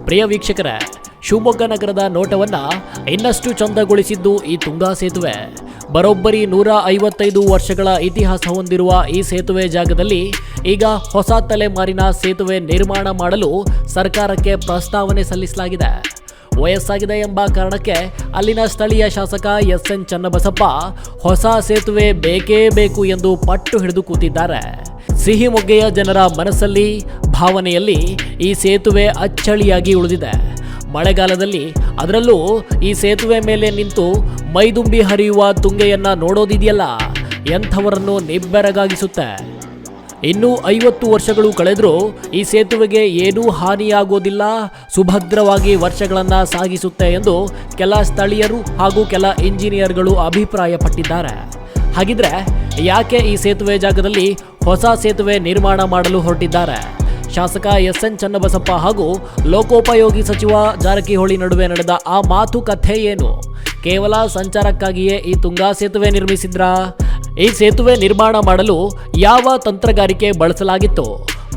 ಪ್ರಿಯ ವೀಕ್ಷಕರೇ, ಶಿವಮೊಗ್ಗ ನಗರದ ನೋಟವನ್ನ ಇನ್ನಷ್ಟು ಚಂದಗೊಳಿಸಿದ್ದು ಈ ತುಂಗಾ ಸೇತುವೆ. ಬರೋಬ್ಬರಿ 155 ವರ್ಷಗಳ ಇತಿಹಾಸ ಹೊಂದಿರುವ ಈ ಸೇತುವೆ ಜಾಗದಲ್ಲಿ ಈಗ ಹೊಸ ತಲೆಮಾರಿನ ಸೇತುವೆ ನಿರ್ಮಾಣ ಮಾಡಲು ಸರ್ಕಾರಕ್ಕೆ ಪ್ರಸ್ತಾವನೆ ಸಲ್ಲಿಸಲಾಗಿದೆ. ವಯಸ್ಸಾಗಿದೆ ಎಂಬ ಕಾರಣಕ್ಕೆ ಅಲ್ಲಿನ ಸ್ಥಳೀಯ ಶಾಸಕ ಎಸ್.ಎನ್. ಚನ್ನಬಸಪ್ಪ ಹೊಸ ಸೇತುವೆ ಬೇಕೇ ಬೇಕು ಎಂದು ಪಟ್ಟು ಹಿಡಿದು ಕೂತಿದ್ದಾರೆ. ಸಿಹಿಮೊಗ್ಗೆಯ ಜನರ ಮನಸ್ಸಲ್ಲಿ, ಭಾವನೆಯಲ್ಲಿ ಈ ಸೇತುವೆ ಅಚ್ಚಳಿಯಾಗಿ ಉಳಿದಿದೆ. ಮಳೆಗಾಲದಲ್ಲಿ ಅದರಲ್ಲೂ ಈ ಸೇತುವೆ ಮೇಲೆ ನಿಂತು ಮೈದುಂಬಿ ಹರಿಯುವ ತುಂಗೆಯನ್ನ ನೋಡೋದಿದೆಯಲ್ಲ, ಎಂಥವರನ್ನು ನಿಬ್ಬೆರಗಾಗಿಸುತ್ತೆ. ಇನ್ನೂ 50 ವರ್ಷಗಳು ಕಳೆದರೂ ಈ ಸೇತುವೆಗೆ ಏನೂ ಹಾನಿಯಾಗೋದಿಲ್ಲ, ಸುಭದ್ರವಾಗಿ ವರ್ಷಗಳನ್ನು ಸಾಗಿಸುತ್ತೆ ಎಂದು ಕೆಲ ಸ್ಥಳೀಯರು ಹಾಗೂ ಕೆಲ ಇಂಜಿನಿಯರ್ಗಳು ಅಭಿಪ್ರಾಯಪಟ್ಟಿದ್ದಾರೆ. ಹಾಗಿದ್ರೆ ಯಾಕೆ ಈ ಸೇತುವೆ ಜಾಗದಲ್ಲಿ ಹೊಸ ಸೇತುವೆ ನಿರ್ಮಾಣ ಮಾಡಲು ಹೊರಟಿದ್ದಾರೆ? ಶಾಸಕ ಎಸ್.ಎನ್. ಚನ್ನಬಸಪ್ಪ ಹಾಗೂ ಲೋಕೋಪಯೋಗಿ ಸಚಿವ ಜಾರಕಿಹೊಳಿ ನಡುವೆ ನಡೆದ ಆ ಮಾತುಕತೆ ಏನು? ಕೇವಲ ಸಂಚಾರಕ್ಕಾಗಿಯೇ ಈ ತುಂಗಾ ಸೇತುವೆ ನಿರ್ಮಿಸಿದ್ರಾ? ಈ ಸೇತುವೆ ನಿರ್ಮಾಣ ಮಾಡಲು ಯಾವ ತಂತ್ರಗಾರಿಕೆ ಬಳಸಲಾಗಿತ್ತು?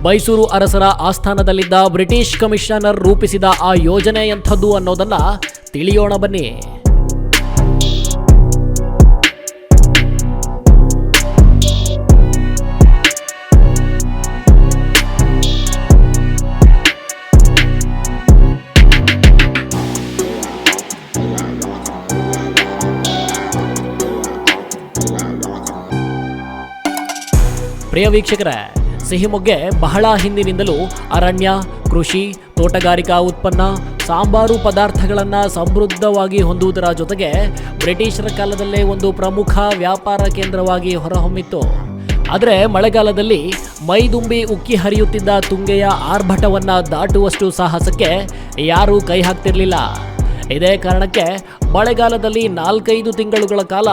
ಮೈಸೂರು ಅರಸರ ಆಸ್ಥಾನದಲ್ಲಿದ್ದ ಬ್ರಿಟಿಷ್ ಕಮಿಷನರ್ ರೂಪಿಸಿದ ಆ ಯೋಜನೆ ಎಂಥದ್ದು ಅನ್ನೋದನ್ನ ತಿಳಿಯೋಣ ಬನ್ನಿ. ಪ್ರಿಯ ವೀಕ್ಷಕರೇ, ಸಿಹಿಮೊಗ್ಗೆ ಬಹಳ ಹಿಂದಿನಿಂದಲೂ ಅರಣ್ಯ, ಕೃಷಿ, ತೋಟಗಾರಿಕಾ ಉತ್ಪನ್ನ, ಸಾಂಬಾರು ಪದಾರ್ಥಗಳನ್ನು ಸಮೃದ್ಧವಾಗಿ ಹೊಂದುವುದರ ಜೊತೆಗೆ ಬ್ರಿಟಿಷರ ಕಾಲದಲ್ಲೇ ಒಂದು ಪ್ರಮುಖ ವ್ಯಾಪಾರ ಕೇಂದ್ರವಾಗಿ ಹೊರಹೊಮ್ಮಿತ್ತು. ಆದರೆ ಮಳೆಗಾಲದಲ್ಲಿ ಮೈದುಂಬಿ ಉಕ್ಕಿ ಹರಿಯುತ್ತಿದ್ದ ತುಂಗೆಯ ಆರ್ಭಟವನ್ನು ದಾಟುವಷ್ಟು ಸಾಹಸಕ್ಕೆ ಯಾರೂ ಕೈ ಹಾಕ್ತಿರ್ಲಿಲ್ಲ. ಇದೇ ಕಾರಣಕ್ಕೆ ಮಳೆಗಾಲದಲ್ಲಿ 4-5 ತಿಂಗಳುಗಳ ಕಾಲ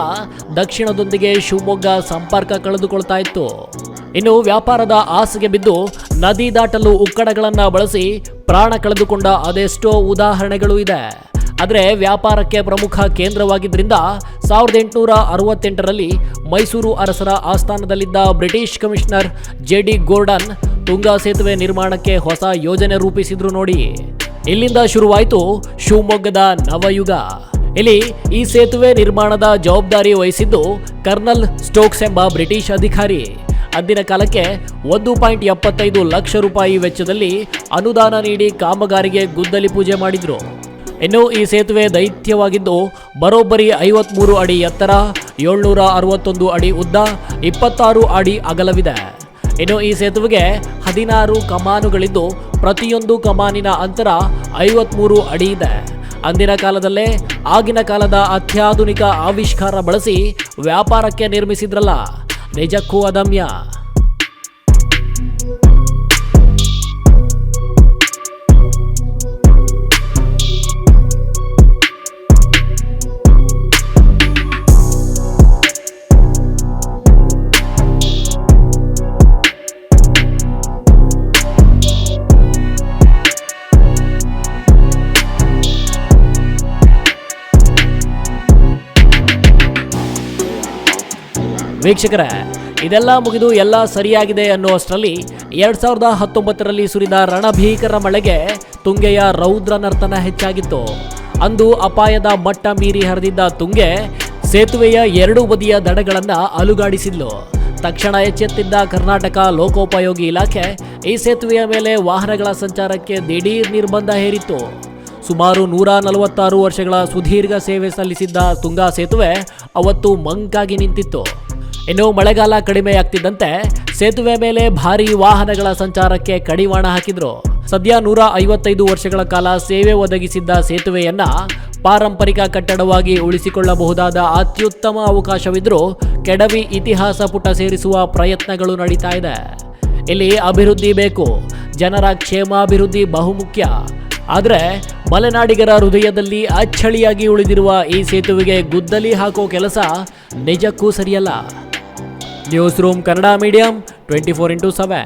ದಕ್ಷಿಣದೊಂದಿಗೆ ಶಿವಮೊಗ್ಗ ಸಂಪರ್ಕ ಕಳೆದುಕೊಳ್ತಾ ಇತ್ತು. ಇನ್ನು ವ್ಯಾಪಾರದ ಆಸೆಗೆ ಬಿದ್ದು ನದಿ ದಾಟಲು ಉಕ್ಕಡಗಳನ್ನು ಬಳಸಿ ಪ್ರಾಣ ಕಳೆದುಕೊಂಡ ಅದೆಷ್ಟೋ ಉದಾಹರಣೆಗಳು ಇದೆ. ಆದರೆ ವ್ಯಾಪಾರಕ್ಕೆ ಪ್ರಮುಖ ಕೇಂದ್ರವಾಗಿದ್ದರಿಂದ 1868ರಲ್ಲಿ ಮೈಸೂರು ಅರಸರ ಆಸ್ಥಾನದಲ್ಲಿದ್ದ ಬ್ರಿಟಿಷ್ ಕಮಿಷನರ್ ಜೆ.ಡಿ. ಗೋರ್ಡನ್ ತುಂಗಾ ಸೇತುವೆ ನಿರ್ಮಾಣಕ್ಕೆ ಹೊಸ ಯೋಜನೆ ರೂಪಿಸಿದ್ರು ನೋಡಿ. ಇಲ್ಲಿಂದ ಶುರುವಾಯಿತು ಶಿವಮೊಗ್ಗದ ನವಯುಗ. ಇಲ್ಲಿ ಈ ಸೇತುವೆ ನಿರ್ಮಾಣದ ಜವಾಬ್ದಾರಿ ವಹಿಸಿದ್ದು ಕರ್ನಲ್ ಸ್ಟೋಕ್ಸ್ ಎಂಬ ಬ್ರಿಟಿಷ್ ಅಧಿಕಾರಿ. ಅಂದಿನ ಕಾಲಕ್ಕೆ 1.75 ಲಕ್ಷ ರೂಪಾಯಿ ವೆಚ್ಚದಲ್ಲಿ ಅನುದಾನ ನೀಡಿ ಕಾಮಗಾರಿಗೆ ಗುದ್ದಲಿ ಪೂಜೆ ಮಾಡಿದ್ರು. ಇನ್ನು ಈ ಸೇತುವೆ ದೈತ್ಯವಾಗಿದ್ದು ಬರೋಬ್ಬರಿ 53 ಅಡಿ ಎತ್ತರ, 761 ಅಡಿ ಉದ್ದ, 26 ಅಡಿ ಅಗಲವಿದೆ. ಇನ್ನು ಈ ಸೇತುವೆಗೆ 16 ಕಮಾನುಗಳಿದ್ದು ಪ್ರತಿಯೊಂದು ಕಮಾನಿನ ಅಂತರ 53 ಅಡಿ ಇದೆ. ಅಂದಿನ ಕಾಲದಲ್ಲೇ ಆಗಿನ ಕಾಲದ ಅತ್ಯಾಧುನಿಕ ಆವಿಷ್ಕಾರ ಬಳಸಿ ವ್ಯಾಪಾರಕ್ಕೆ ನಿರ್ಮಿಸಿದ್ರಲ್ಲ, ನಿಜಕ್ಕೂ ಅದಮ್ಯ. ವೀಕ್ಷಕರೇ, ಇದೆಲ್ಲ ಮುಗಿದು ಎಲ್ಲ ಸರಿಯಾಗಿದೆ ಅನ್ನುವಷ್ಟರಲ್ಲಿ 2019ರಲ್ಲಿ ಸುರಿದ ರಣಭೀಕರ ಮಳೆಗೆ ತುಂಗೆಯ ರೌದ್ರ ನರ್ತನ ಹೆಚ್ಚಾಗಿತ್ತು. ಅಂದು ಅಪಾಯದ ಮಟ್ಟ ಮೀರಿ ಹರಿದಿದ್ದ ತುಂಗೆ ಸೇತುವೆಯ 2 ಬದಿಯ ದಡಗಳನ್ನು ಅಲುಗಾಡಿಸಿದ್ಲು. ತಕ್ಷಣ ಎಚ್ಚೆತ್ತಿದ್ದ ಕರ್ನಾಟಕ ಲೋಕೋಪಯೋಗಿ ಇಲಾಖೆ ಈ ಸೇತುವೆಯ ಮೇಲೆ ವಾಹನಗಳ ಸಂಚಾರಕ್ಕೆ ದಿಢೀರ್ ನಿರ್ಬಂಧ ಹೇರಿತ್ತು. ಸುಮಾರು 146 ವರ್ಷಗಳ ಸುದೀರ್ಘ ಸೇವೆ ಸಲ್ಲಿಸಿದ್ದ ತುಂಗಾ ಸೇತುವೆ ಅವತ್ತು ಮಂಕಾಗಿ ನಿಂತಿತ್ತು. ಇನ್ನು ಮಳೆಗಾಲ ಕಡಿಮೆಯಾಗ್ತಿದ್ದಂತೆ ಸೇತುವೆ ಮೇಲೆ ಭಾರೀ ವಾಹನಗಳ ಸಂಚಾರಕ್ಕೆ ಕಡಿವಾಣ ಹಾಕಿದ್ರು. ಸದ್ಯ 155 ವರ್ಷಗಳ ಕಾಲ ಸೇವೆ ಒದಗಿಸಿದ್ದ ಸೇತುವೆಯನ್ನ ಪಾರಂಪರಿಕ ಕಟ್ಟಡವಾಗಿ ಉಳಿಸಿಕೊಳ್ಳಬಹುದಾದ ಅತ್ಯುತ್ತಮ ಅವಕಾಶವಿದ್ರೂ ಕೆಡವಿ ಇತಿಹಾಸ ಪುಟ ಸೇರಿಸುವ ಪ್ರಯತ್ನಗಳು ನಡೀತಾ ಇದೆ. ಇಲ್ಲಿ ಅಭಿವೃದ್ಧಿ ಬೇಕು, ಜನರ ಕ್ಷೇಮಾಭಿವೃದ್ಧಿ ಬಹುಮುಖ್ಯ. ಆದರೆ ಮಲೆನಾಡಿಗರ ಹೃದಯದಲ್ಲಿ ಅಚ್ಚಳಿಯಾಗಿ ಉಳಿದಿರುವ ಈ ಸೇತುವೆಗೆ ಗುದ್ದಲಿ ಹಾಕೋ ಕೆಲಸ ನಿಜಕ್ಕೂ ಸರಿಯಲ್ಲ. News room Kannada medium 24x7.